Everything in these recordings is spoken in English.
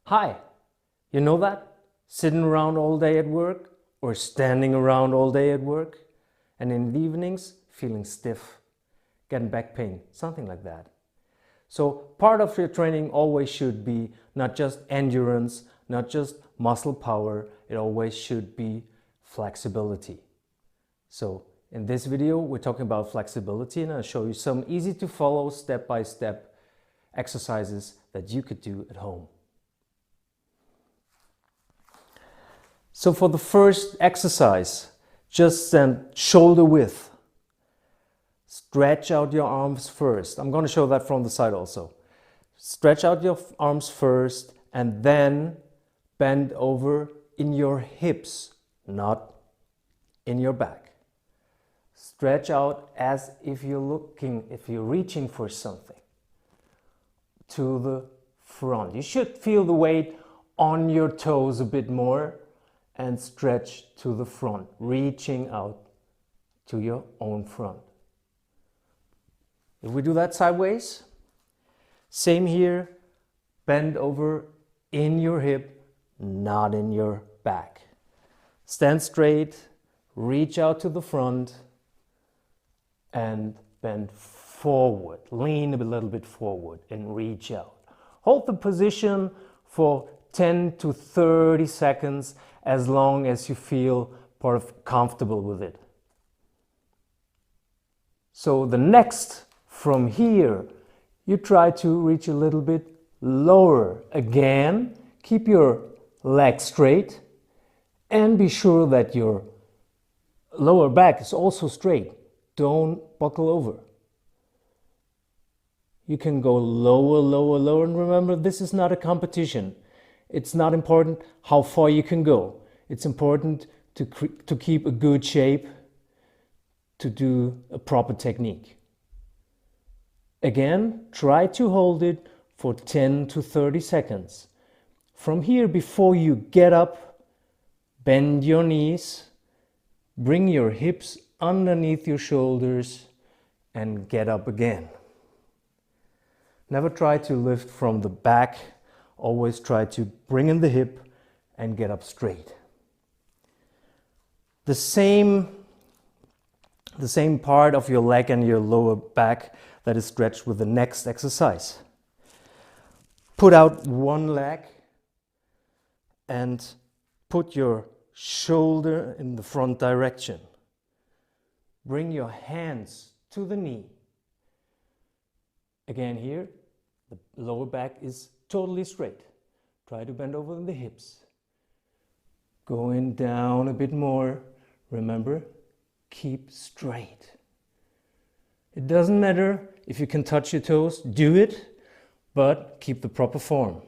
Hi, you know that? Sitting around all day at work or standing around all day at work and in the evenings feeling stiff, getting back pain, something like that. So part of your training always should be not just endurance, not just muscle power, it always should be flexibility. So in this video, we're talking about flexibility and I'll show you some easy to follow step-by-step exercises that you could do at home. So for the first exercise, just stand shoulder width. Stretch out your arms first. I'm going to show that from the side also. Stretch out your arms first and then bend over in your hips, not in your back. Stretch out as if you're reaching for something to the front. You should feel the weight on your toes a bit more and stretch to the front, reaching out to your own front. If we do that sideways, same here, bend over in your hip, not in your back. Stand straight, reach out to the front and bend forward. Lean a little bit forward and reach out. Hold the position for 10 to 30 seconds as long as you feel comfortable with it. So the next, from here, you try to reach a little bit lower. Again, keep your leg straight and be sure that your lower back is also straight. Don't buckle over. You can go lower, lower, lower, and remember, this is not a competition. It's not important how far you can go. It's important to keep a good shape, to do a proper technique. Again, try to hold it for 10 to 30 seconds. From here, before you get up, bend your knees, bring your hips underneath your shoulders and get up again. Never try to lift from the back. Always try to bring in the hip and get up straight. The same part of your leg and your lower back that is stretched with the next exercise. Put out one leg and put your shoulder in the front direction. Bring your hands to the knee. Again here, the lower back is totally straight. Try to bend over in the hips. Going down a bit more. Remember, keep straight. It doesn't matter if you can touch your toes, do it, but keep the proper form.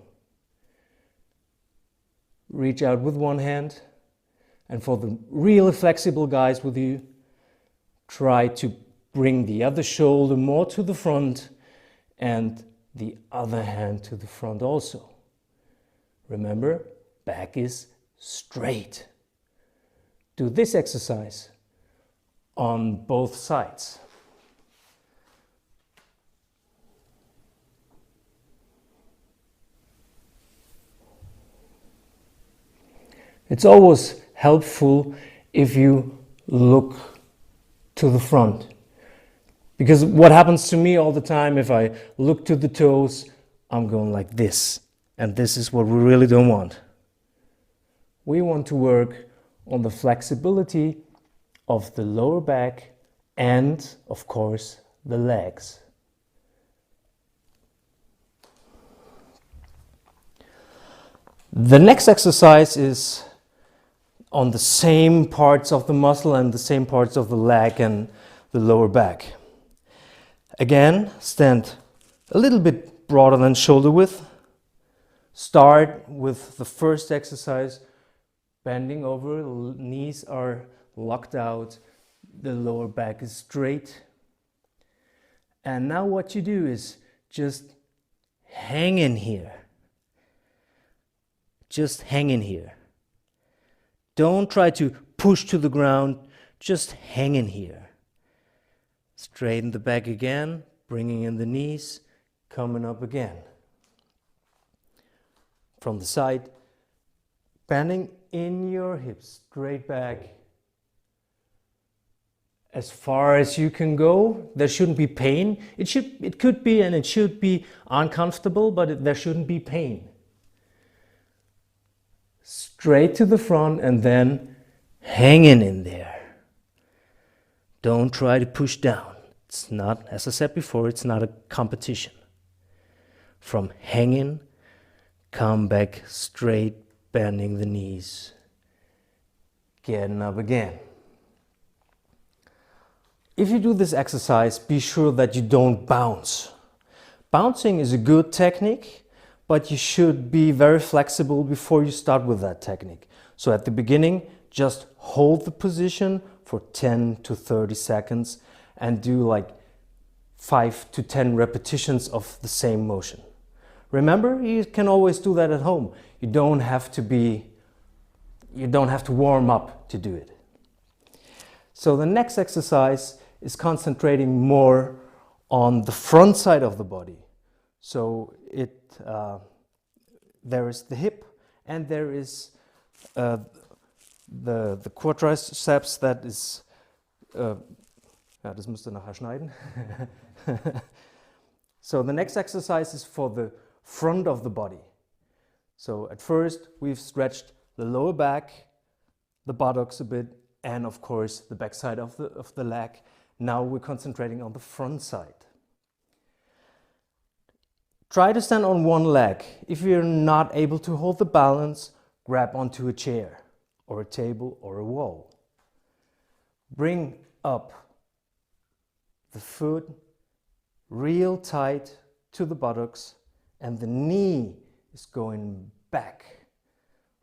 Reach out with one hand, and for the really flexible guys with you, try to bring the other shoulder more to the front and the other hand to the front also. Remember, back is straight. Do this exercise on both sides. It's always helpful if you look to the front. Because what happens to me all the time, if I look to the toes, I'm going like this. And this is what we really don't want. We want to work on the flexibility of the lower back and, of course, the legs. The next exercise is on the same parts of the muscle and the same parts of the leg and the lower back. Again, stand a little bit broader than shoulder width. Start with the first exercise, bending over, knees are locked out, the lower back is straight. And now what you do is just hang in here. Just hang in here. Don't try to push to the ground, just hang in here. Straighten the back again, bringing in the knees, coming up again. from the side, bending in your hips, straight back. As far as you can go. There shouldn't be pain. It could be, and it should be uncomfortable, but there shouldn't be pain. Straight to the front and then hanging in there. Don't try to push down. It's not, as I said before, it's not a competition. From hanging, come back straight, bending the knees. Getting up again. If you do this exercise, be sure that you don't bounce. Bouncing is a good technique, but you should be very flexible before you start with that technique. So at the beginning, just hold the position for 10 to 30 seconds and do like 5 to 10 repetitions of the same motion. Remember, you can always do that at home. You don't have to warm up to do it. So the next exercise is concentrating more on the front side of the body. So there is the hip and there is the quadriceps that is, das müsst ihr nachher schneiden. So the next exercise is for the front of the body. So at first we've stretched the lower back, the buttocks a bit, and of course the back side of the leg. Now we're concentrating on the front side. Try to stand on one leg. If you're not able to hold the balance, grab onto a chair or a table or a wall. Bring up the foot real tight to the buttocks and the knee is going back,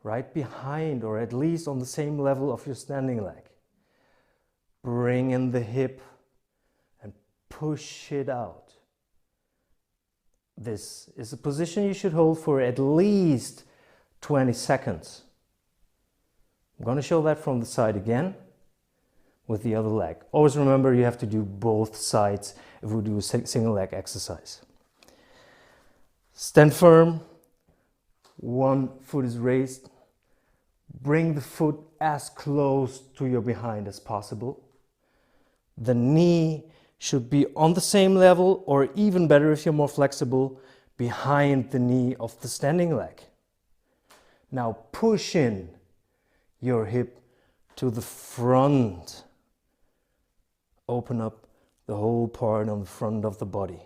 right behind or at least on the same level of your standing leg. Bring in the hip and push it out. This is a position you should hold for at least 20 seconds. I'm going to show that from the side again with the other leg. Always remember you have to do both sides if we do a single leg exercise. Stand firm. One foot is raised. Bring the foot as close to your behind as possible. The knee should be on the same level, or even better if you're more flexible, behind the knee of the standing leg. Now push in your hip to the front. Open up the whole part on the front of the body.